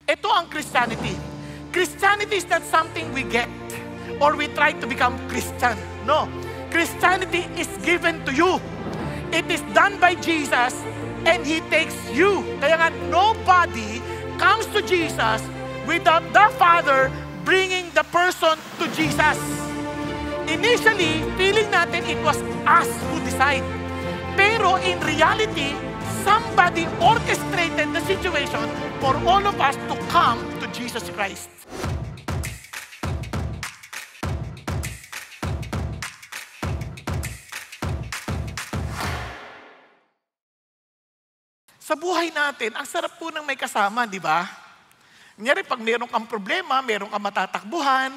Ito ang Christianity. Christianity is not something we get or we try to become Christian. No. Christianity is given to you. It is done by Jesus and He takes you. Kaya nga, nobody comes to Jesus without the Father bringing the person to Jesus. Initially, feeling natin it was us who decide. Pero in reality, somebody orchestrated the situation for all of us to come to Jesus Christ. Sa buhay natin, ang sarap po ng may kasama, di ba? Kunyari, pag meron kang problema, meron kang matatakbuhan,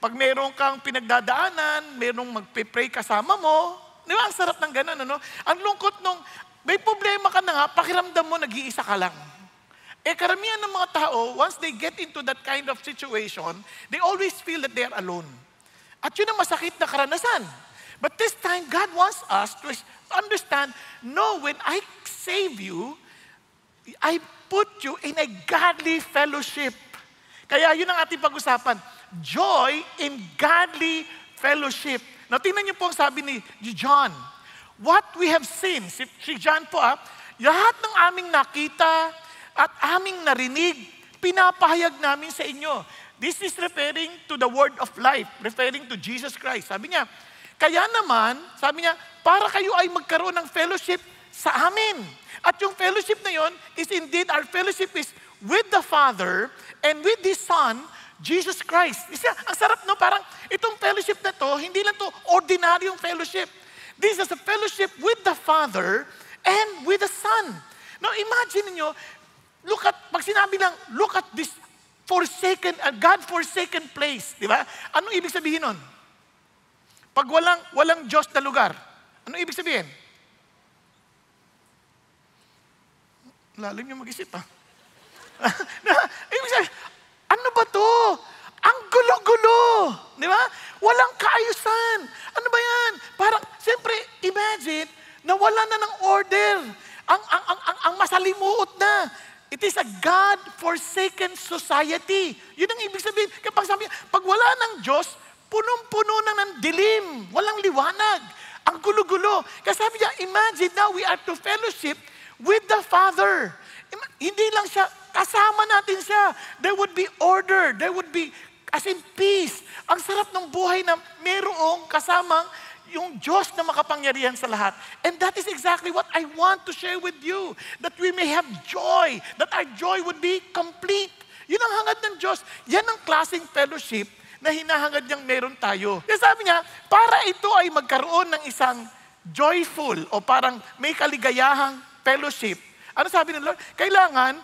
pag meron kang pinagdadaanan, merong magpe-pray kasama mo, di ba? Ang sarap ng ganun, ano? Ang lungkot nung, may problema ka na nga, pakiramdam mo, nag-iisa ka lang. Karamihan ng mga tao, once they get into that kind of situation, they always feel that they are alone. At yun ang masakit na karanasan. But this time, God wants us to understand, no, when I save you, I put you in a godly fellowship. Kaya yun ang ating pag-usapan. Joy in godly fellowship. Now, tingnan niyo po ang sabi ni John. What we have seen, si John po, lahat ng aming nakita at aming narinig, pinapahayag namin sa inyo. This is referring to the word of life, referring to Jesus Christ. Sabi niya, kaya naman, sabi niya, para kayo ay magkaroon ng fellowship sa amin. At yung fellowship na yon is indeed, our fellowship is with the Father and with the Son, Jesus Christ. Isa, ang sarap, no? Parang itong fellowship na to, hindi lang to ordinaryong fellowship. This is a fellowship with the Father and with the Son. Now imagine niyo, pag sinabi lang, look at this forsaken, God-forsaken place. Di ba? Anong ibig sabihin nun? Pag walang Diyos na lugar, anong ibig sabihin? Lalim niyo mag-isip, ha? Ibig sabihin, ano ba to? Ang gulo-gulo. Di ba? Walang kaayusan. Ano ba yan? Parang, siyempre, imagine, na wala na ng order. Ang masalimuot na. It is a God-forsaken society. Yun ang ibig sabihin. Kapag sabi, pag wala ng Diyos, punong-puno na ng dilim. Walang liwanag. Ang gulo-gulo. Kasi sabi niya, imagine now we are to fellowship with the Father. Hindi lang siya, kasama natin siya. There would be order. There would be, as in peace. Ang sarap ng buhay na mayroong kasamang yung Diyos na makapangyarihan sa lahat. And that is exactly what I want to share with you. That we may have joy. That our joy would be complete. Yun ang hangad ng Diyos. Yan ang klaseng fellowship na hinahangad niyang meron tayo. Kaya sabi niya, para ito ay magkaroon ng isang joyful o parang may kaligayahang fellowship. Ano sabi ng Lord? Kailangan,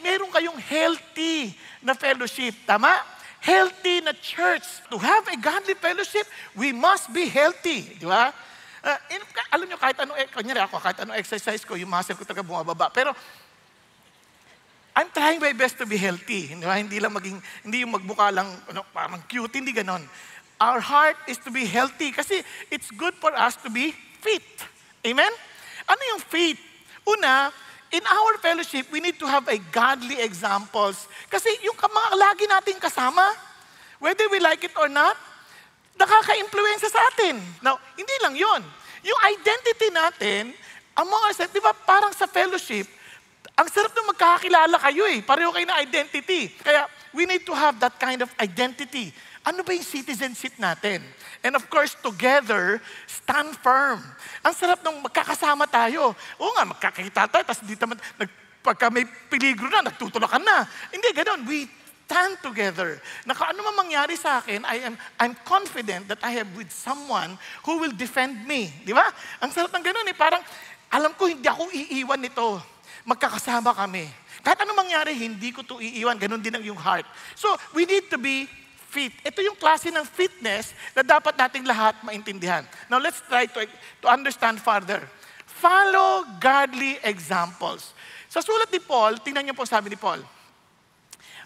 meron kayong healthy na fellowship. Tama? Healthy na church. To have a godly fellowship, we must be healthy. Di ba? Alam nyo, kahit anong exercise ko, yung muscle ko talaga bumababa. Pero, I'm trying my best to be healthy. Di ba? Hindi yung magbuka lang, parang cute, hindi ganon. Our heart is to be healthy kasi it's good for us to be fit. Amen? Ano yung fit? Una, in our fellowship, we need to have a godly examples. Kasi yung mga lagi nating kasama, whether we like it or not, nakaka-influensya sa atin. Now, hindi lang yon. Yung identity natin, among ourselves, di ba parang sa fellowship, ang sarap na magkakakilala kayo eh. Pareho kayo na identity. Kaya, we need to have that kind of identity. Ano ba yung citizenship natin? And of course, together, stand firm. Ang sarap nung magkakasama tayo. Oo nga, magkakita tayo, tapos dito naman, pagka may peligro na, nagtutulakan na. Hindi, ganoon. We stand together. Ano man mangyari sa akin, I'm confident that I have with someone who will defend me. Di ba? Ang sarap ng ganoon eh. Parang, alam ko, hindi ako iiwan nito. Magkakasama kami. Kahit ano mangyari, hindi ko to iiwan. Ganon din ang yung heart. So, we need to be fit. Ito yung klase ng fitness na dapat nating lahat maintindihan. Now, let's try to understand further. Follow godly examples. Sa sulat ni Paul, tingnan niyo po sabi ni Paul,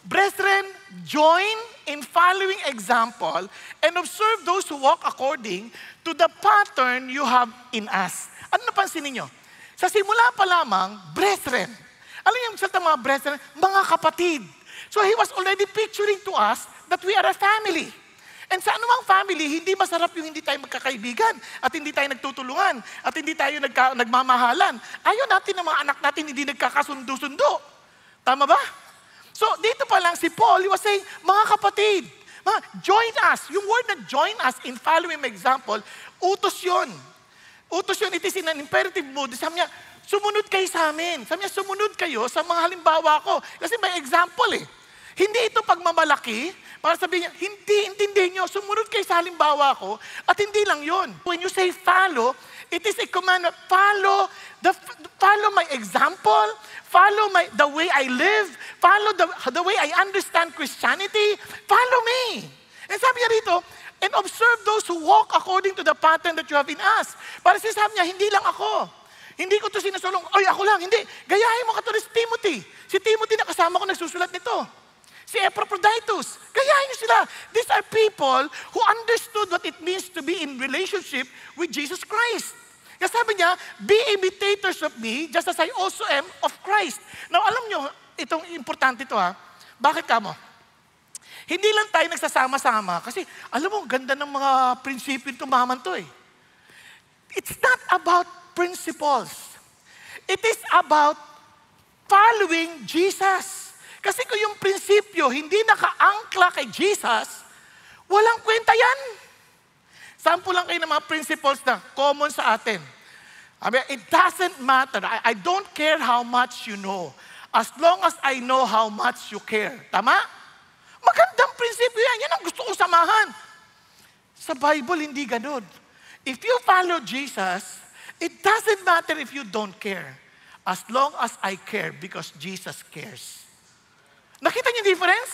Brethren, join in following example and observe those who walk according to the pattern you have in us. Ano napansin niyo? Sa simula pa lamang, brethren. Alam niyo yung salita mga brethren, mga kapatid. So he was already picturing to us that we are a family. And sa anumang family, hindi masarap yung hindi tayo magkakaibigan at hindi tayo nagtutulungan at hindi tayo nagmamahalan. Ayaw natin ng mga anak natin hindi nagkakasundo-sundo. Tama ba? So dito pa lang si Paul, he was saying, mga kapatid, join us. Yung word na join us in following my example, utos yun. Utos yun, it is in an imperative mood. Sabi niya, sumunod kayo sa amin. Sabi niya, sumunod kayo sa mga halimbawa ko. Kasi may example eh. Hindi ito pagmamalaki, para sabihin niya, hindi, intindihin niyo, sumunod kayo sa halimbawa ko, at hindi lang yun. When you say follow, it is a command, follow my example, follow the way I live, follow the way I understand Christianity, follow me. And sabi niya rito, and observe those who walk according to the pattern that you have in us. Para sinasabi niya, hindi lang ako. Hindi ko to sinasulong, oy, ako lang. Hindi. Gayahin mo ka to si Timothy. Si Timothy na kasama ko nagsusulat nito. Si Epaphroditus. Gayahin niyo sila. These are people who understood what it means to be in relationship with Jesus Christ. Kaya sabi niya, be imitators of me, just as I also am of Christ. Now, alam niyo, itong importante ito ha. Bakit kamo? Hindi lang tayo nagsasama-sama kasi alam mo, ganda ng mga prinsipyo tumaman to eh. It's not about principles. It is about following Jesus. Kasi kung yung prinsipyo hindi naka-angkla kay Jesus, walang kwenta yan. Sample lang kayo ng mga principles na common sa atin. I mean, it doesn't matter. I don't care how much you know. As long as I know how much you care. Tama? Magandang prinsipyo yan. Yan ang gusto ko samahan. Sa Bible, hindi ganun. If you follow Jesus, it doesn't matter if you don't care. As long as I care because Jesus cares. Nakita niyo yung difference?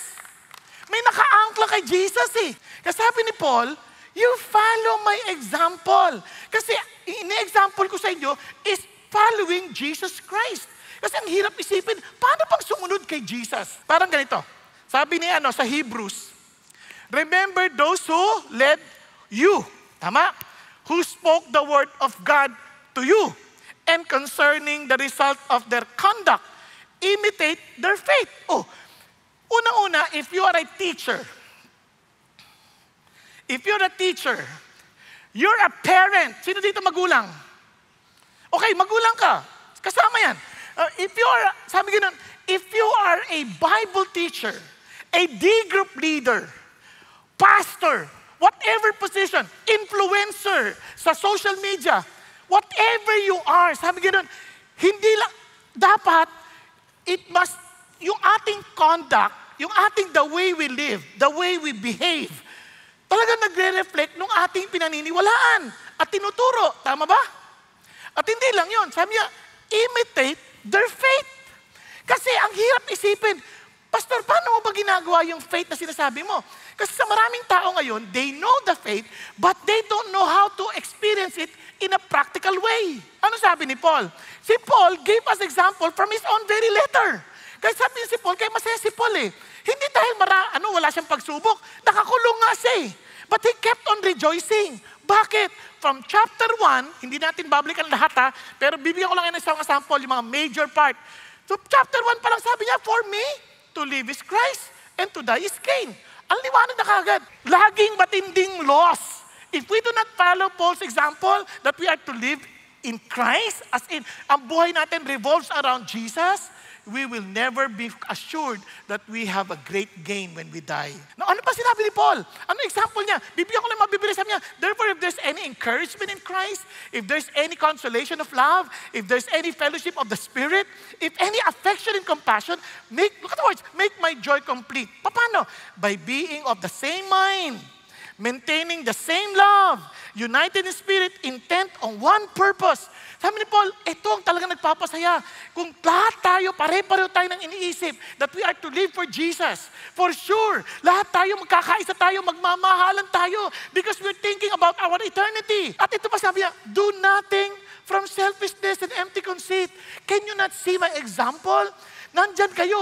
May nakaangkla kay Jesus eh. Kasi sabi ni Paul, you follow my example. Kasi ini-example ko sa inyo is following Jesus Christ. Kasi ang hirap isipin, paano pang sumunod kay Jesus? Parang ganito. Sabi ni sa Hebrews, remember those who led you. Tama? Who spoke the word of God to you. And concerning the result of their conduct, imitate their faith. Oh, una-una, if you are a teacher, you're a parent. Sino dito magulang? Okay, magulang ka. Kasama yan. If you are a Bible teacher, a D-group leader, pastor, whatever position, influencer, sa social media, whatever you are, sabi gano'n, hindi lang, dapat, yung ating conduct, yung ating the way we live, the way we behave, talagang nagre-reflect nung ating pinaniniwalaan at tinuturo. Tama ba? At hindi lang yon. Sabi niya, imitate their faith. Kasi ang hirap isipin, Pastor, paano mo ba ginagawa yung faith na sinasabi mo? Kasi sa maraming tao ngayon, they know the faith, but they don't know how to experience it in a practical way. Ano sabi ni Paul? Si Paul gave us example from his own very letter. Kaya sabi ni si Paul, kaya masaya si Paul eh. Hindi dahil wala siyang pagsubok, nakakulong nga siya eh. But he kept on rejoicing. Bakit? From chapter 1, hindi natin babalikan lahat ha, pero bibigyan ko lang ng isang sample, yung mga major part. So chapter 1 pa lang sabi niya, for me, to live is Christ, and to die is gain. Ang liwanag na kagad. Laging matinding loss. If we do not follow Paul's example that we are to live in Christ, as in, ang buhay natin revolves around Jesus, we will never be assured that we have a great gain when we die. Now, ano pa sinabi ni Paul? Ano example niya? Bibigyan ko lang mabibilis. Sabi niya, therefore, if there's any encouragement in Christ, if there's any consolation of love, if there's any fellowship of the Spirit, if any affection and compassion, look at the words, make my joy complete. Paano? By being of the same mind, maintaining the same love, united in spirit, intent on one purpose. Sabi ni Paul, ito ang talagang nagpapasaya. Kung lahat tayo, pare-pareho tayo ng iniisip that we are to live for Jesus. For sure, lahat tayo magkakaisa tayo, magmamahalan tayo because we're thinking about our eternity. At ito pa sabi niya, do nothing from selfishness and empty conceit. Can you not see my example? Nandyan kayo,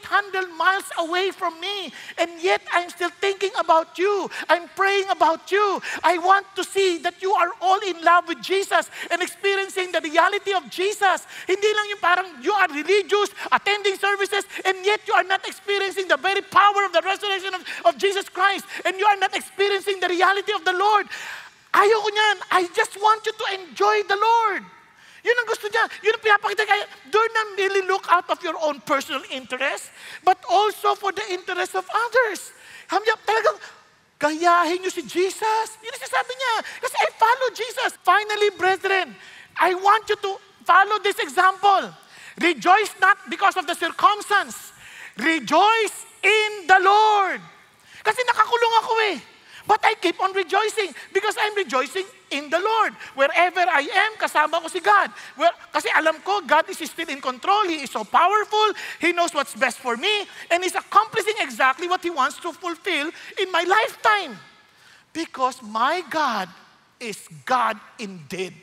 800 miles away from me. And yet, I'm still thinking about you. I'm praying about you. I want to see that you are all in love with Jesus and experiencing the reality of Jesus. Hindi lang yung parang you are religious, attending services, and yet you are not experiencing the very power of the resurrection of Jesus Christ. And you are not experiencing the reality of the Lord. Ayoko niyan. I just want you to enjoy the Lord. Yun ang gusto niya. Yun ang pinapakita kaya. Do not merely look out of your own personal interest, but also for the interest of others. Talagang gayahin niyo si Jesus. Yun ang sabi niya. Kasi I follow Jesus. Finally, brethren, I want you to follow this example. Rejoice not because of the circumstance. Rejoice in the Lord. Kasi nakakulong ako eh. But I keep on rejoicing because I'm rejoicing in the Lord. Wherever I am, kasama ko si God. Kasi alam ko, God is still in control. He is so powerful. He knows what's best for me. And He's accomplishing exactly what He wants to fulfill in my lifetime. Because my God is God indeed.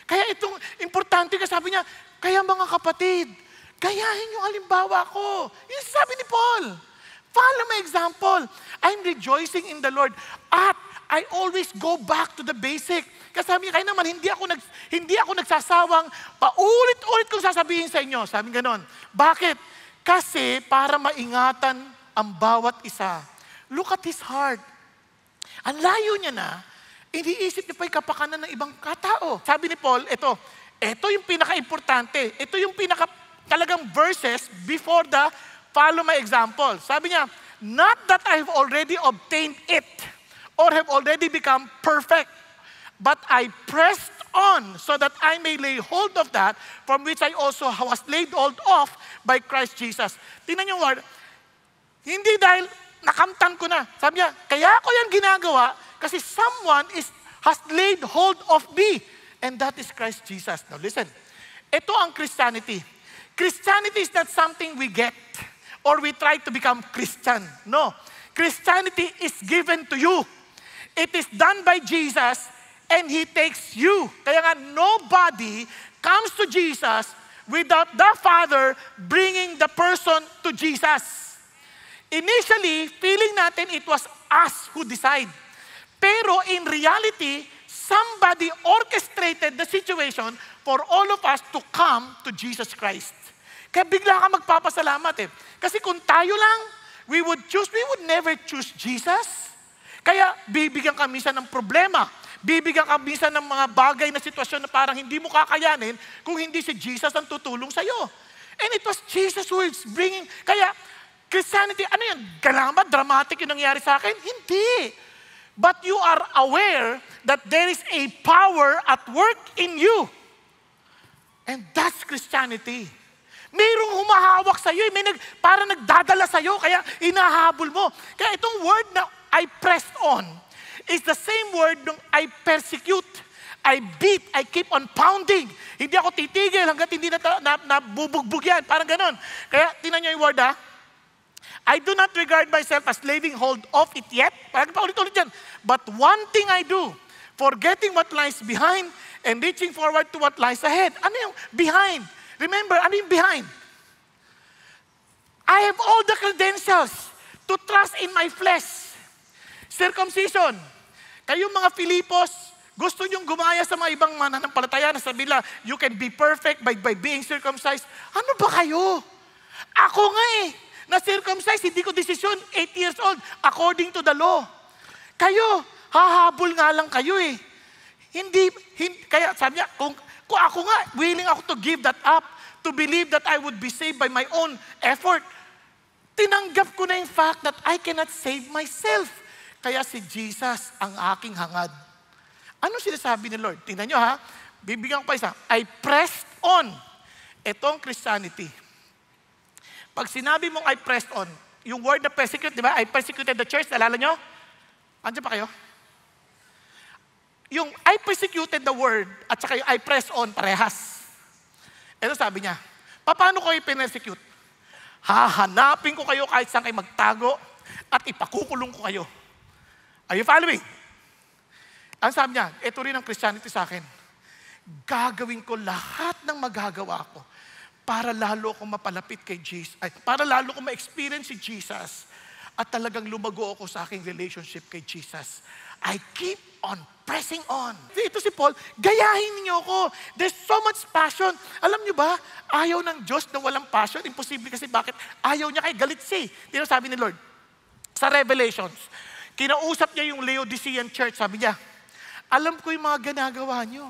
Kaya itong importante ka, sabi niya, kaya mga kapatid, gayahin yung halimbawa ko. Yung sabi ni Paul. Follow my example. I'm rejoicing in the Lord. At I always go back to the basic. Kasi sabi niya, kaya naman, hindi ako nagsasawang paulit-ulit kong sasabihin sa inyo. Sabi ganon. Bakit? Kasi para maingatan ang bawat isa. Look at his heart. Ang layo niya na, iniisip niya pa yung kapakanan ng ibang katao. Sabi ni Paul, ito yung pinaka-importante. Ito yung talagang verses before the follow my example. Sabi niya, not that I have already obtained it or have already become perfect, but I pressed on so that I may lay hold of that from which I also was laid hold of by Christ Jesus. Tingnan niyo word, hindi dahil nakamtan ko na. Sabi niya, kaya ko yan ginagawa kasi someone has laid hold of me, and that is Christ Jesus. Now listen, ito ang Christianity. Christianity is not something we get or we try to become Christian. No. Christianity is given to you. It is done by Jesus and He takes you. Kaya nga, nobody comes to Jesus without the Father bringing the person to Jesus. Initially, feeling natin it was us who decide. Pero in reality, somebody orchestrated the situation for all of us to come to Jesus Christ. Kaya bigla ka magpapasalamat eh. Kasi kung tayo lang, we would never choose Jesus. Kaya bibigyan ka minsan ng problema. Bibigyan ka minsan ng mga bagay na sitwasyon na parang hindi mo kakayanin kung hindi si Jesus ang tutulong sa'yo. And it was Jesus who is bringing, kaya Christianity, ano yan? Galama, dramatic yung nangyari sa akin? Hindi. But you are aware that there is a power at work in you. And that's Christianity. Mayroong humahawak sa iyo, para nagdadala sa iyo, kaya inahabol mo. Kaya itong word na I pressed on is the same word nung I persecute, I beat, I keep on pounding. Hindi ako titigil hanggat hindi nabubugbog yan. Parang ganon. Kaya tingnan niyo yung word I do not regard myself as laying hold of it yet. Parang paulit-ulit yan. But one thing I do, forgetting what lies behind and reaching forward to what lies ahead. Ano yung behind? Remember, ano yung behind? I have all the credentials to trust in my flesh. Circumcision. Kayong mga Filipos, gusto nyong gumaya sa mga ibang mananampalataya na sabi nila, you can be perfect by being circumcised. Ano ba kayo? Ako nga na-circumcised, hindi ko desisyon, 8 years old, according to the law. Kayo, hahabol nga lang kayo kaya sabi niya, kung ako nga, willing ako to give that up, to believe that I would be saved by my own effort. Tinanggap ko na yung fact that I cannot save myself. Kaya si Jesus ang aking hangad. Ano sinasabi ni Lord? Tingnan nyo bibigyan ko pa isa. I pressed on. Itong Christianity. Pag sinabi mong I pressed on, yung word na persecute, di ba? I persecuted the church, nalala nyo? Andiyan pa kayo? Yung I persecuted the word at saka yung I press on, parehas. Ito sabi niya, paano ko i-persecute? Hahanapin ko kayo kahit saan kayo magtago at ipakukulong ko kayo. Are you following? Ang sabi niya, ito rin ang Christianity sa akin. Gagawin ko lahat ng magagawa ko para lalo akong mapalapit kay Jesus, para lalo akong ma-experience si Jesus at talagang lumago ako sa aking relationship kay Jesus. I keep on pressing on. Ito si Paul, gayahin niyo ako. There's so much passion. Alam niyo ba, ayaw ng Diyos na walang passion. Imposible kasi bakit? Ayaw niya kay galit siya. Dito sabi ni Lord, sa Revelations, kinausap niya yung Laodicean church, sabi niya, alam ko yung mga ginagawa niyo.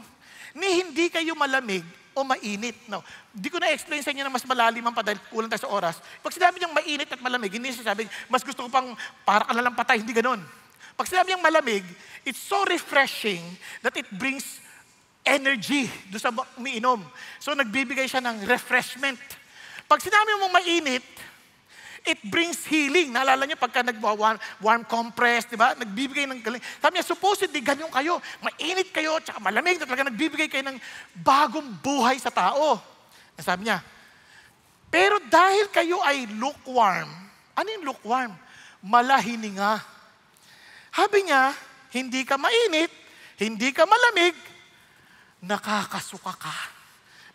Ni hindi kayo malamig o mainit. No, di ko na-explain sa inyo na mas malalim ang dahil kulang tayo sa oras. Pag sinabi niyang mainit at malamig, hindi siya sabi, mas gusto ko pang para ka na lang patay, hindi ganun. Pag sinabi niyang malamig, it's so refreshing that it brings energy doon sa umiinom. So nagbibigay siya ng refreshment. Pag sinabi mong mainit, it brings healing. Naalala niyo pagka nag-warm compress, di ba? Nagbibigay ng galing. Sabi niya, supposedly, ganyan kayo. Mainit kayo, tsaka malamig, na talaga nagbibigay kayo ng bagong buhay sa tao. Sabi niya, pero dahil kayo ay lukewarm, ano yung lukewarm? Malahininga. Sabi niya, hindi ka mainit, hindi ka malamig, nakakasuka ka.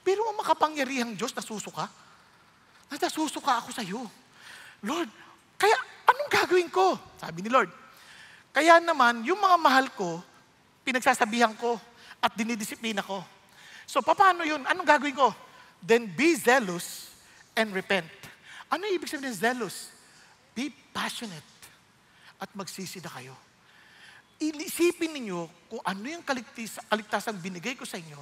Pero ang makapangyarihang Diyos, nasusuka? Nasusuka ako sa iyo. Lord, kaya anong gagawin ko? Sabi ni Lord. Kaya naman, yung mga mahal ko, pinagsasabihan ko at dinidisiplina ko. So, paano yun? Anong gagawin ko? Then be zealous and repent. Ano yung ibig sabihin ng zealous? Be passionate at magsisi na kayo. Iisipin ninyo kung ano yung kaligtasang binigay ko sa inyo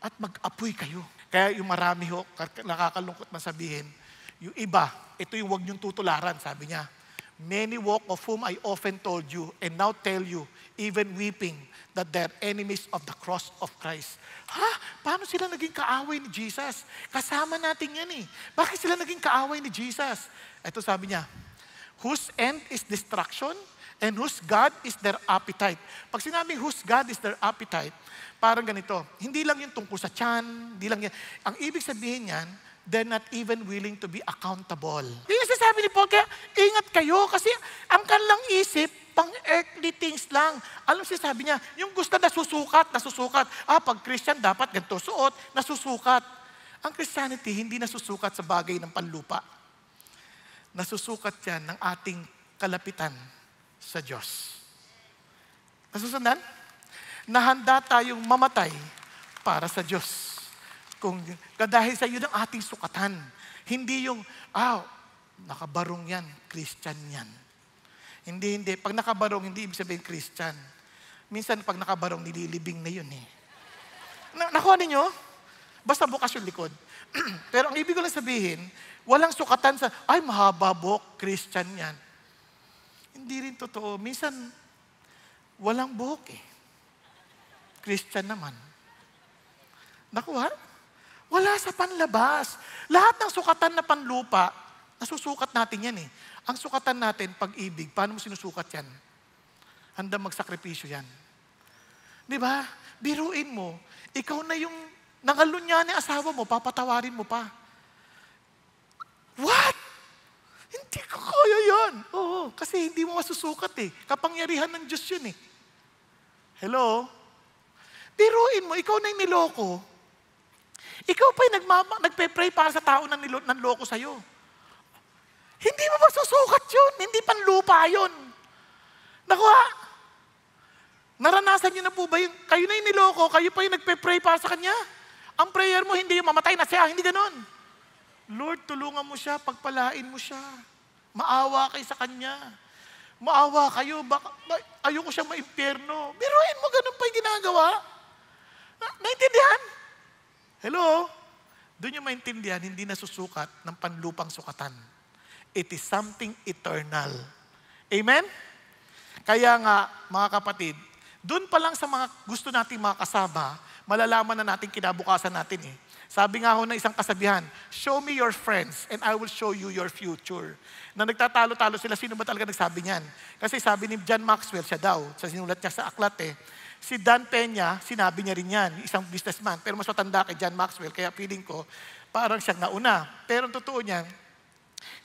at mag-apoy kayo. Kaya yung marami ho, nakakalungkot na sabihin, yung iba, ito yung huwag niyong tutularan, sabi niya. Many walk of whom I often told you and now tell you, even weeping, that they're enemies of the cross of Christ. Paano sila naging kaaway ni Jesus? Kasama natin yan eh. Bakit sila naging kaaway ni Jesus? Ito sabi niya, whose end is destruction and whose God is their appetite. Pag sinabing whose God is their appetite, parang ganito, hindi lang yung tungkol sa tiyan, hindi lang yan. Ang ibig sabihin yan, they're not even willing to be accountable. Yung sasabi ni Paul, kaya ingat kayo kasi ang kanilang isip, pang-earthly things lang. Alam siya sabi niya, yung gusto nasusukat. Pag Christian dapat ganito suot, nasusukat. Ang Christianity hindi nasusukat sa bagay ng panlupa. Nasusukat yan ng ating kalapitan sa Diyos. Nasusundan? Nahanda tayong mamatay para sa Diyos. Kung dahil sa iyo ng ating sukatan. Hindi yung, nakabarong yan, Christian yan. Hindi. Pag nakabarong, hindi ibig sabihin Christian. Minsan pag nakabarong, nililibing na yun eh. Nakuha ninyo? Basta bukas yung likod. Pero ang ibig ko lang sabihin, walang sukatan sa, mahaba buhok, Christian yan. Hindi rin totoo. Minsan, walang buhok eh. Christian naman. Nakuha? Wala sa panlabas. Lahat ng sukatan na panlupa, nasusukat natin yan eh. Ang sukatan natin, pag-ibig, paano mo sinusukat yan? Handa magsakripisyo yan. Di ba? Biruin mo, ikaw na yung nangalunya ni asawa mo, papatawarin mo pa. What? Hindi ko kaya yan. Oo, kasi hindi mo masusukat eh. Kapangyarihan ng Diyos yun eh. Hello? Biruin mo, ikaw na yung niloko. Ikaw pa yung nagpe-pray para sa tao na nanloko sa'yo. Hindi mo masusukat yun. Hindi panlupa yun. Nakuha? Naranasan niyo na po ba yung, kayo na yung niloko, kayo pa yung nagpe-pray para sa kanya? Ang prayer mo, hindi yung mamatay na siya. Hindi ganon. Lord, tulungan mo siya, pagpalain mo siya. Maawa kayo sa kanya. Maawa kayo, ayoko siyang maimpyerno. Biruin mo, ganun pa yung ginagawa. Naintindihan? Hello? Doon yung maintindihan, hindi nasusukat ng panlupang sukatan. It is something eternal. Amen? Kaya nga, mga kapatid, doon pa lang sa mga gusto nating mga kasama, malalaman na natin kinabukasan natin eh. Sabi nga ho ng isang kasabihan, show me your friends and I will show you your future. Na nagtatalo-talo sila, sino ba talaga nagsabi niyan? Kasi sabi ni John Maxwell, siya daw, sa sinulat niya sa aklat eh, si Dan Peña, sinabi niya rin yan, isang businessman, pero mas matanda kay John Maxwell, kaya feeling ko, parang siyang nauna. Pero ang totoo niyan,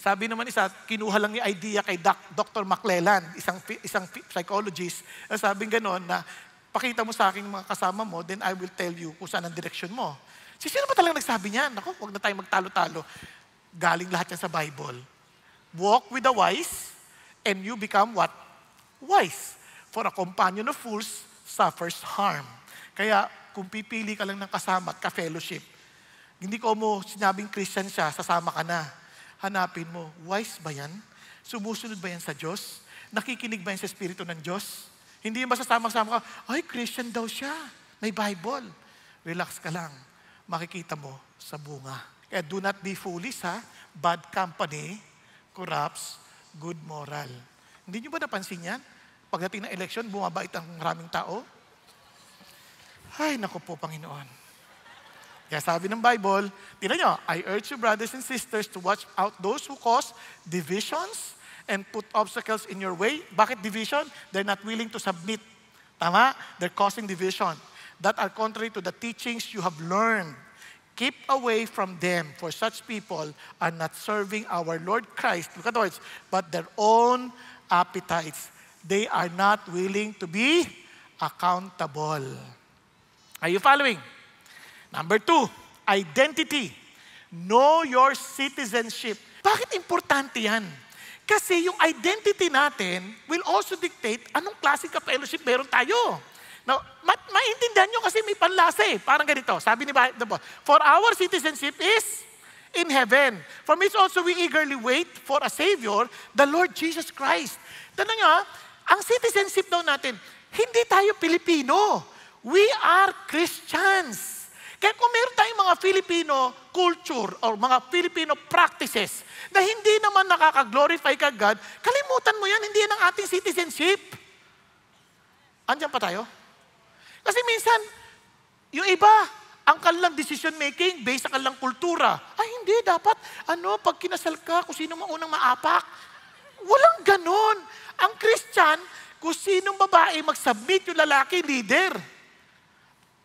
sabi naman isa, kinuha lang yung idea kay Dr. McClellan, isang psychologist, na sabing gano'n na, pakita mo sa aking mga kasama mo, then I will tell you kung saan ang direksyon mo. Sino ba talagang nagsabi niyan? Naku, huwag na tayo magtalo-talo. Galing lahat yan sa Bible. Walk with the wise, and you become what? Wise. For a companion of fools suffers harm. Kaya, kung pipili ka lang ng kasama, ka-fellowship, hindi ko mo sinabing Christian siya, sasama ka na. Hanapin mo, wise ba yan? Sumusunod ba yan sa Diyos? Nakikinig ba yan sa Espiritu ng Diyos? Hindi yung masasama-sama ka, ay, Christian daw siya. May Bible. Relax ka lang. Makikita mo sa bunga. Kaya do not be foolish, ha? Bad company corrupts good moral. Hindi nyo ba napansin yan? Pagdating ng election, bumabait ang maraming tao. Ay, naku po, Panginoon. Kaya sabi ng Bible, tingnan nyo, I urge you, brothers and sisters, to watch out those who cause divisions and put obstacles in your way. Bakit division? They're not willing to submit. Tama? They're causing division that are contrary to the teachings you have learned. Keep away from them, for such people are not serving our Lord Christ, look at the words, but their own appetites. They are not willing to be accountable. Are you following? Number 2, identity. Know your citizenship. Bakit importante yan? Kasi yung identity natin will also dictate anong klaseng ka-fellowship meron tayo. Now, maintindihan nyo kasi may panlasa eh. Parang ganito, sabi ni Bible, for our citizenship is in heaven. From which also we eagerly wait for a Savior, the Lord Jesus Christ. Tanong nyo, ang citizenship daw natin, hindi tayo Pilipino. We are Christians. Kaya kung meron tayong mga Filipino culture or mga Filipino practices na hindi naman nakaka-glorify ka God, kalimutan mo yan, hindi yan ang ating citizenship. Andiyan pa tayo? Kasi minsan, yung iba, ang kanilang decision making based sa kanilang kultura. Ay hindi, dapat, pag kinasal ka, kung sino maunang maapak. Walang ganon. Ang Christian, kung sinong babae mag-submit, yung lalaki, leader.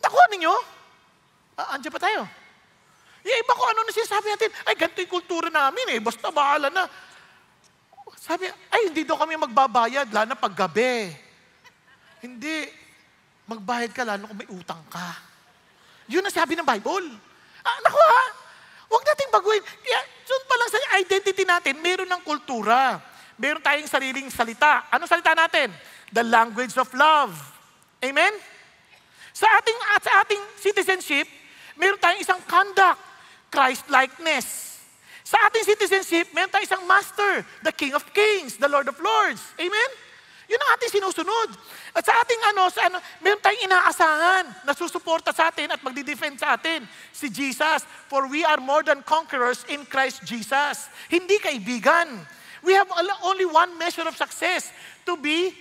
Nakuha ninyo? Andiyan pa tayo. Yung iba ko ano na sinasabi natin, ay ganito yung kultura namin eh, basta bahala na. Sabi, ay hindi daw kami magbabayad, lalo na pag gabi. Hindi. Magbayad ka lalo kung may utang ka. Yun ang sabi ng Bible. Naku ha, huwag nating baguhin. Kaya, doon pa lang sa identity natin, meron ng kultura. Meron tayong sariling salita. Anong salita natin? The language of love. Amen? Sa ating citizenship, meron tayong isang conduct, Christ-likeness. Sa ating citizenship, meron tayong isang master, the King of Kings, the Lord of Lords. Amen? Yun ang ating sinusunod. At sa ating meron tayong inaasahan na susuporta sa atin at magdi-defend sa atin, si Jesus. For we are more than conquerors in Christ Jesus. Hindi kaibigan. We have only one measure of success, to be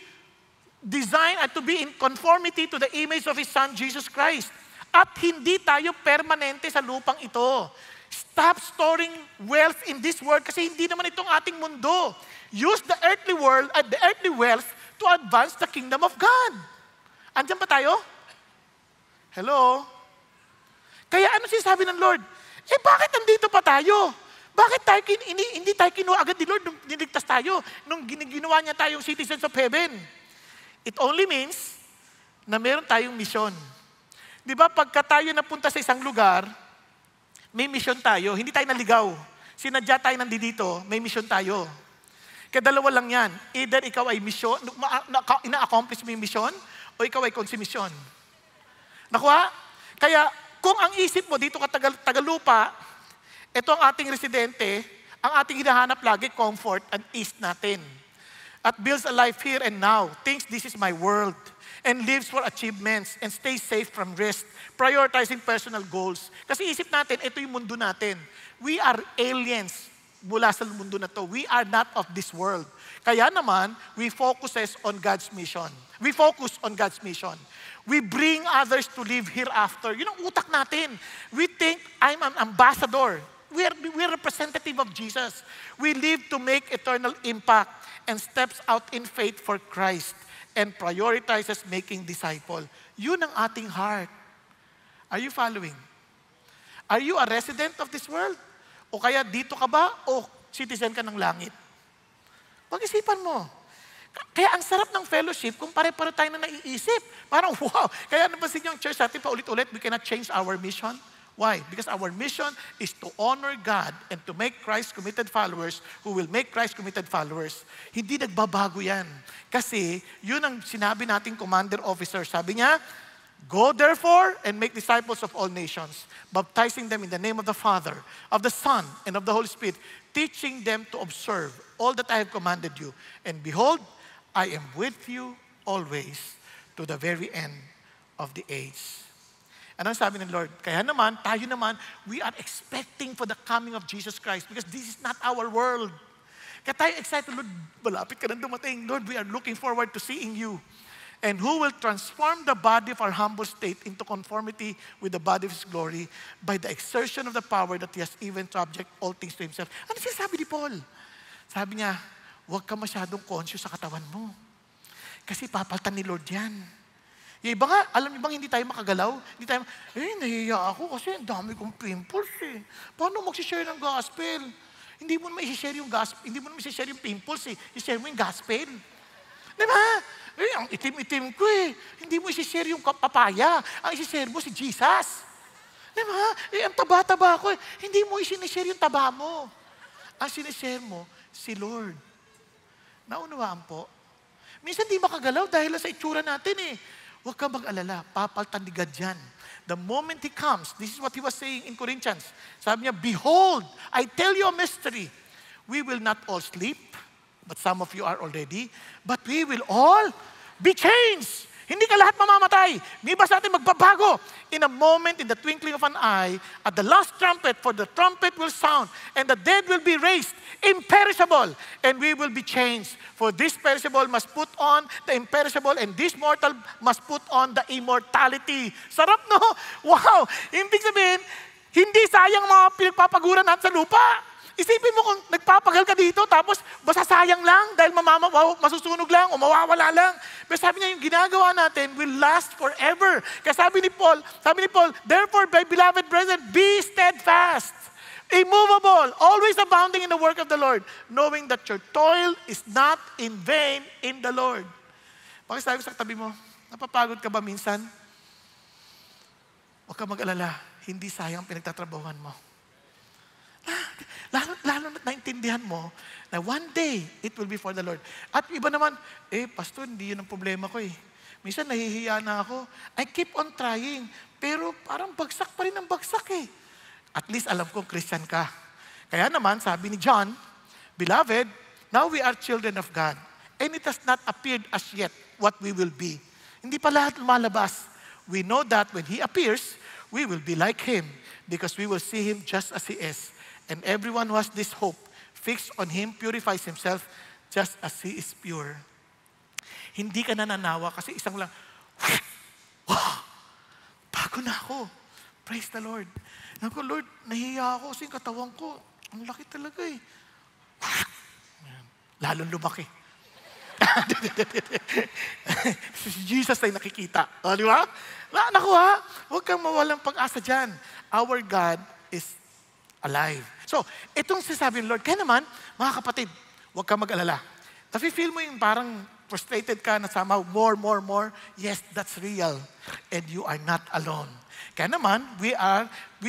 designed at to be in conformity to the image of His Son, Jesus Christ. At hindi tayo permanente sa lupang ito. Stop storing wealth in this world kasi hindi naman itong ating mundo. Use the earthly world at the earthly wealth to advance the kingdom of God. Andiyan pa tayo? Hello? Kaya ano sinasabi ng Lord? Bakit nandito pa tayo? Bakit tayo, hindi tayo kinuha agad ni Lord nung niligtas tayo, nung ginawa niya tayong citizens of heaven? It only means na meron tayong misyon. Di ba, pagka tayo napunta sa isang lugar, may misyon tayo. Hindi tayo naligaw. Sinadya tayo nandito, may misyon tayo. Kaya dalawa lang yan. Either ikaw ay misyon, ina-accomplish mo yung misyon, o ikaw ay konsumisyon. Nakuha? Kaya, kung ang isip mo dito ka Tagalupa, ito ang ating residente, ang ating hinahanap lagi, comfort and ease natin. At builds a life here and now, thinks this is my world, and lives for achievements, and stays safe from risk, prioritizing personal goals. Kasi isip natin, ito yung mundo natin. We are aliens mula sa mundo na to. We are not of this world. Kaya naman, we focuses on God's mission. We focus on God's mission. We bring others to live hereafter. Yun ang utak natin. We think, I'm an ambassador. We are representative of Jesus. We live to make eternal impact and steps out in faith for Christ and prioritizes making disciple. Yun ang ating heart. Are you following? Are you a resident of this world? O kaya dito ka ba o citizen ka ng langit? Pag-isipan mo. Kaya ang sarap ng fellowship kung pare-pare tayo na naiisip. Parang wow. Kaya napansin niyo ang church natin paulit-ulit, we cannot change our mission. Why? Because our mission is to honor God and to make Christ committed followers who will make Christ committed followers. Hindi nagbabago yan. Kasi yun ang sinabi nating commander officer. Sabi niya, go therefore and make disciples of all nations, baptizing them in the name of the Father, of the Son, and of the Holy Spirit, teaching them to observe all that I have commanded you. And behold, I am with you always to the very end of the age. Ano sabi ng Lord? Kaya naman, tayo naman, we are expecting for the coming of Jesus Christ because this is not our world. Kaya tayo excited, Lord, malapit ka na dumating. Lord, we are looking forward to seeing you. And who will transform the body of our humble state into conformity with the body of His glory by the exertion of the power that He has even to object all things to Himself. Ano sinasabi ni Paul? Sabi niya, huwag ka masyadong conscious sa katawan mo. Kasi papaltan ni Lord yan. Yung iba nga, alam niyo bang hindi tayo makagalaw? Hindi tayo, nahihiya ako kasi ang dami kong pimples eh. Paano mag-share ng gospel? Hindi mo naman i-share yung gospel, hindi mo naman i-share yung pimples eh. I-share mo yung gospel. Diba? Ang itim-itim ko eh. Hindi mo i-share yung papaya. Ang i-share mo si Jesus. Diba? Ang taba-taba ko eh. Hindi mo i-share yung taba mo. Ang sinishare mo, si Lord. Naunawaan po. Minsan di makagalaw dahil sa itsura natin eh. Huwag ka mag-alala, papaltan ni God yan. The moment He comes, this is what He was saying in Corinthians. Sabi niya, behold, I tell you a mystery. We will not all sleep, but some of you are already, but we will all be changed. Hindi ka lahat mamamatay. May iba sa atin magbabago. In a moment, in the twinkling of an eye, at the last trumpet, for the trumpet will sound, and the dead will be raised, imperishable, and we will be changed. For this perishable must put on the imperishable, and this mortal must put on the immortality. Sarap, no? Wow! Ibig sabihin, hindi sayang mga pinagpapaguran natin sa lupa. Isipin mo kung nagpapagal ka dito, tapos basta sayang lang dahil masusunog lang o mawawala lang. Pero sabi niya, yung ginagawa natin will last forever. Kaya sabi ni Paul, therefore, my beloved brethren, be steadfast, immovable, always abounding in the work of the Lord, knowing that your toil is not in vain in the Lord. Bakit sabi ko sa tabi mo, napapagod ka ba minsan? Huwag ka mag-alala, hindi sayang pinagtatrabahuhan mo. Lalo na naintindihan mo na one day, it will be for the Lord. At iba naman, pastor, hindi yun ang problema ko eh. Minsan nahihiya na ako. I keep on trying. Pero parang bagsak pa rin ang bagsak eh. At least alam ko, Christian ka. Kaya naman, sabi ni John, beloved, now we are children of God. And it has not appeared as yet what we will be. Hindi pa lahat lumalabas. We know that when He appears, we will be like Him because we will see Him just as He is. And everyone who has this hope fixed on Him purifies himself just as He is pure. Hindi ka nananawa kasi isang lang, wow, bago na ako. Praise the Lord. Naku, Lord, nahiya ako kasi yung katawan ko, ang laki talaga eh. Lalong lumaki. Si Jesus ay nakikita. O, di ba? Naku ha, huwag kang mawalang pag-asa dyan. Our God is alive. So, itong sinasabi ng Lord, kaya naman, mga kapatid, huwag kang mag-alala. Nafe-feel mo yung parang frustrated ka na somehow more. Yes, that's real. And you are not alone. Kaya naman, we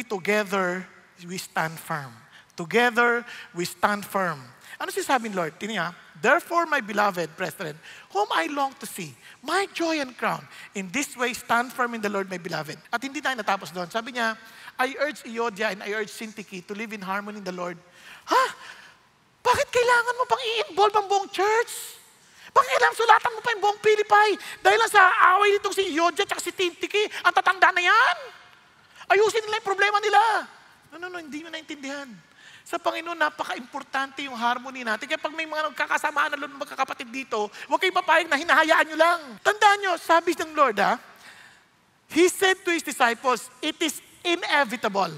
together, we stand firm. Together, we stand firm. Ano sinasabi ng Lord? Tingnan niya, therefore, my beloved brethren, whom I long to see, my joy and crown, in this way, stand firm in the Lord, my beloved. At hindi tayo natapos doon. Sabi niya, I urge Euodia and I urge Syntyche to live in harmony in the Lord. Ha? Bakit kailangan mo pang i-involve ang buong church? Bakit kailangan sulatan mo pa yung buong Pilipay? Dahil lang sa away nitong si Euodia at si Syntyche, ang tatanda na yan. Ayusin nila yung problema nila. No, hindi mo naintindihan. Sa Panginoon, napaka-importante yung harmony natin. Kaya pag may mga nagkakasamaan na magkakapatid dito, huwag kayo papayag na hinahayaan nyo lang. Tandaan nyo, sabi ng Lord, He said to His disciples, it is inevitable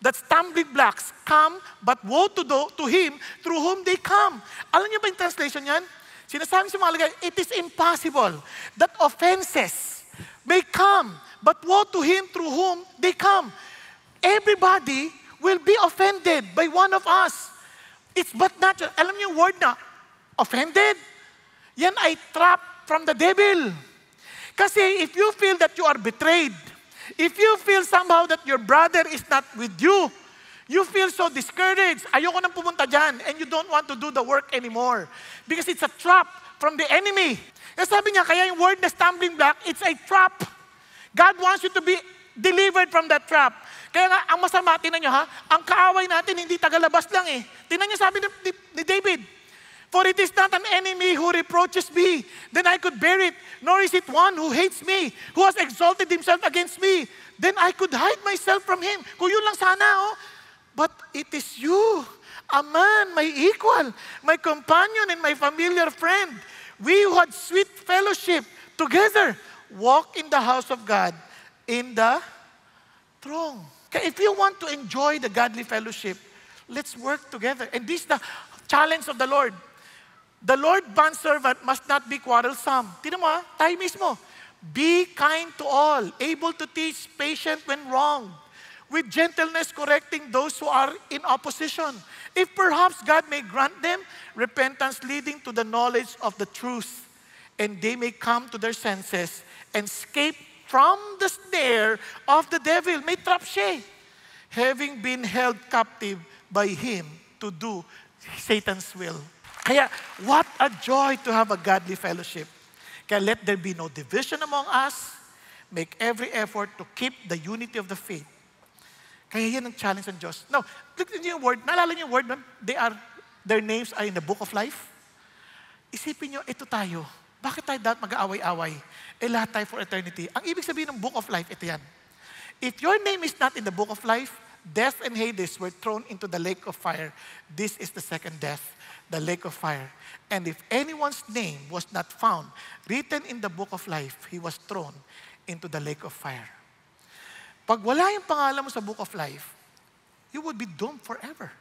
that stumbling blocks come, but woe to him through whom they come. Alam niyo ba yung translation yan? Sinasabi sa mga lagay, it is impossible that offenses may come, but woe to him through whom they come. Everybody will be offended by one of us. It's but natural. Alam niyo yung word na, offended? Yan ay trap from the devil. Kasi if you feel that you are betrayed, If you feel somehow that your brother is not with you, you feel so discouraged. Ayoko nang pumunta dyan, and you don't want to do the work anymore. Because it's a trap from the enemy. Kaya sabi niya, kaya yung word na stumbling block, it's a trap. God wants you to be delivered from that trap. Kaya nga, ang masama, tinan nyo ha, ang kaaway natin, hindi tagalabas lang eh. Tinan nyo sabi ni David, for it is not an enemy who reproaches me, then I could bear it, nor is it one who hates me, who has exalted himself against me, then I could hide myself from him. Kung yun lang sana, oh. But it is you, a man, my equal, my companion, and my familiar friend. We who had sweet fellowship together, walk in the house of God, in the throng. Okay, if you want to enjoy the godly fellowship, let's work together. And this is the challenge of the Lord. The Lord bondservant must not be quarrelsome. Tignan mo ha, tayo mismo. Be kind to all, able to teach, patient when wronged, with gentleness correcting those who are in opposition. If perhaps God may grant them repentance leading to the knowledge of the truth, and they may come to their senses and escape from the snare of the devil. May trap siya. Having been held captive by him to do Satan's will. Kaya, what a joy to have a godly fellowship. Kaya let there be no division among us. Make every effort to keep the unity of the faith. Kaya yan ang challenge ng Diyos. Now, look at yung word. Naalala niyo yung word nun? Their names are in the book of life. Isipin niyo, ito tayo. Bakit tayo dapat mag-aaway-away? Lahat tayo for eternity. Ang ibig sabihin ng book of life, ito yan. If your name is not in the book of life, death and Hades were thrown into the lake of fire. This is the second death, the lake of fire. And if anyone's name was not found written in the book of life, he was thrown into the lake of fire. Pag wala yung pangalan mo sa book of life, you would be doomed forever.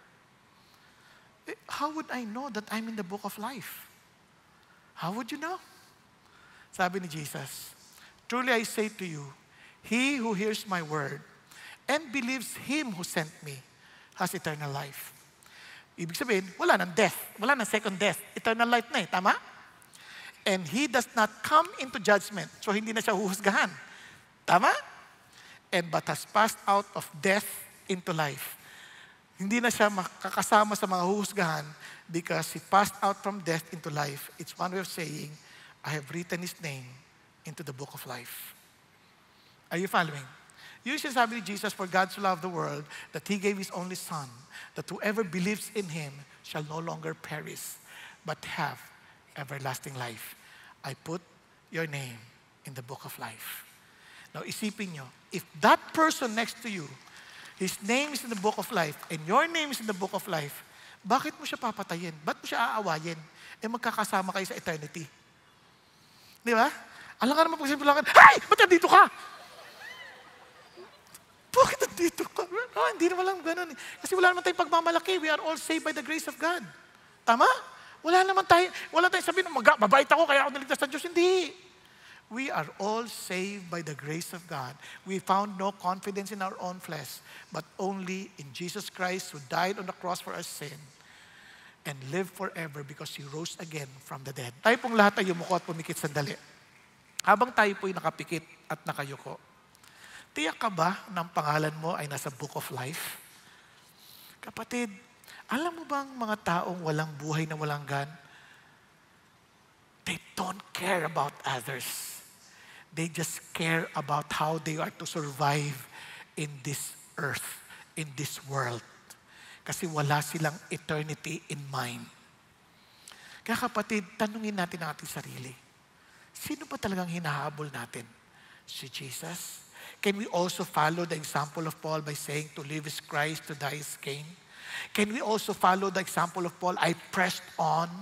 How would I know that I'm in the book of life? How would you know? Sabi ni Jesus, truly I say to you, he who hears my word and believes him who sent me has eternal life. Ibig sabihin, wala nang death. Wala nang second death. Eternal life na eh. Tama? And he does not come into judgment. So hindi na siya huhusgahan. Tama? And but has passed out of death into life. Hindi na siya makakasama sa mga huhusgahan because he passed out from death into life. It's one way of saying, I have written his name into the book of life. Are you following? Yun siya sabi ni Jesus, for God so loved the world that He gave His only Son, that whoever believes in Him shall no longer perish, but have everlasting life. I put your name in the book of life. Now, isipin nyo, if that person next to you, his name is in the book of life, and your name is in the book of life, bakit mo siya papatayin? Ba't mo siya aawayin? Magkakasama kayo sa eternity. Di ba? Alam ka naman pag sinabi, hey! Ba't nandito ka? Bakit nandito ka? Hindi naman lang ganun. Kasi wala naman tayong pagmamalaki. We are all saved by the grace of God. Tama? Wala tayong sabihin, mabait ako kaya ako naligtas ng Diyos. Hindi. We are all saved by the grace of God. We found no confidence in our own flesh, but only in Jesus Christ who died on the cross for our sin and lived forever because He rose again from the dead. Tayo pong lahat ay yumuko at pumikit sandali. Habang tayo po'y nakapikit at nakayuko, tiyak ka ba ng pangalan mo ay nasa book of life? Kapatid, alam mo bang mga taong walang buhay na walang gan? They don't care about others. They just care about how they are to survive in this earth, in this world. Kasi wala silang eternity in mind. Kaya kapatid, tanungin natin ang ating sarili. Sino ba talagang hinahabol natin? Si Jesus? Can we also follow the example of Paul by saying to live is Christ, to die is gain? Can we also follow the example of Paul? I pressed on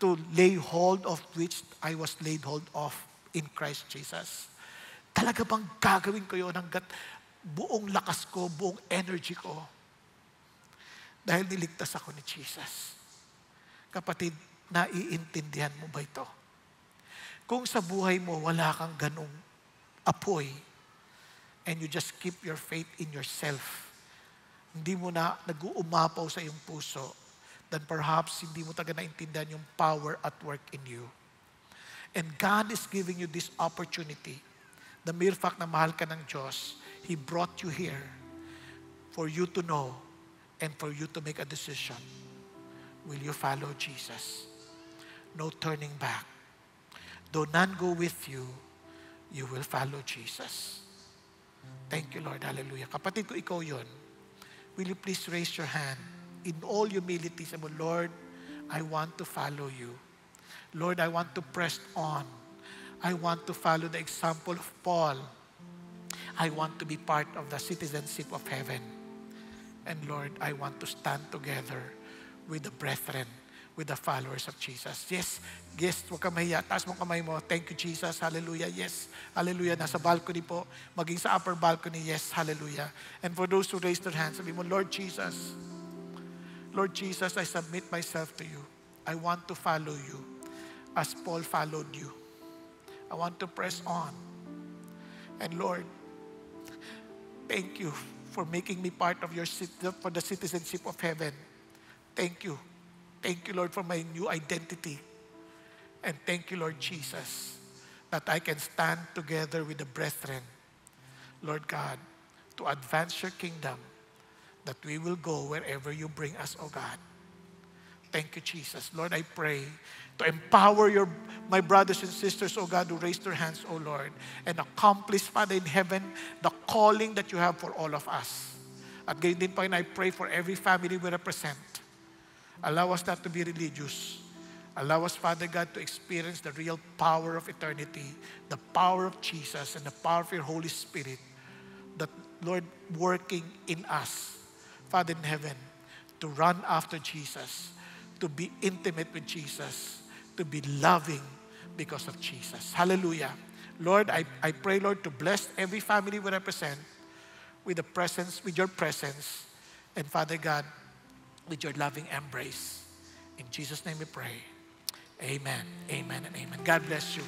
to lay hold of which I was laid hold of in Christ Jesus. Talaga bang gagawin ko yun hanggat buong lakas ko, buong energy ko? Dahil niligtas ako ni Jesus. Kapatid, naiintindihan mo ba ito? Kung sa buhay mo wala kang ganong apoy and you just keep your faith in yourself, hindi mo na nag-uumapaw sa iyong puso, then perhaps hindi mo talaga naintindihan yung power at work in you. And God is giving you this opportunity The mere fact na mahal ka ng Diyos, He brought you here for you to know and for you to make a decision. Will you follow Jesus? No turning back. Though none go with you, you will follow Jesus. Thank you, Lord. Hallelujah. Kapatid ko, ikaw yun. Will you please raise your hand in all humility? Say mo, Lord, I want to follow you. Lord, I want to press on. I want to follow the example of Paul. I want to be part of the citizenship of heaven. And Lord, I want to stand together with the brethren, with the followers of Jesus. Yes, yes, huwag ka mahiya. Taas mo kamay mo. Thank you, Jesus. Hallelujah. Yes. Hallelujah. Nasa balcony po. Maging sa upper balcony. Yes. Hallelujah. And for those who raised their hands, sabi mo, Lord Jesus, I submit myself to you. I want to follow you as Paul followed you. I want to press on. And Lord, thank you for making me part of for the citizenship of heaven. Thank you. Thank you, Lord, for my new identity. And thank you, Lord Jesus, that I can stand together with the brethren, Lord God, to advance your kingdom, that we will go wherever you bring us, oh God. Thank you, Jesus. Lord, I pray to empower my brothers and sisters, oh God, who raised their hands, oh Lord, and accomplish, Father, in heaven, the calling that you have for all of us. At gayon din, Panginoon, I pray for every family we represent. Allow us not to be religious. Allow us, Father God, to experience the real power of eternity, the power of Jesus, and the power of your Holy Spirit, that, Lord, working in us, Father in heaven, to run after Jesus, to be intimate with Jesus, to be loving because of Jesus. Hallelujah. Lord, I pray, Lord, to bless every family we represent with your presence, and Father God, with your loving embrace. In Jesus' name we pray. Amen, amen, and amen. God bless you.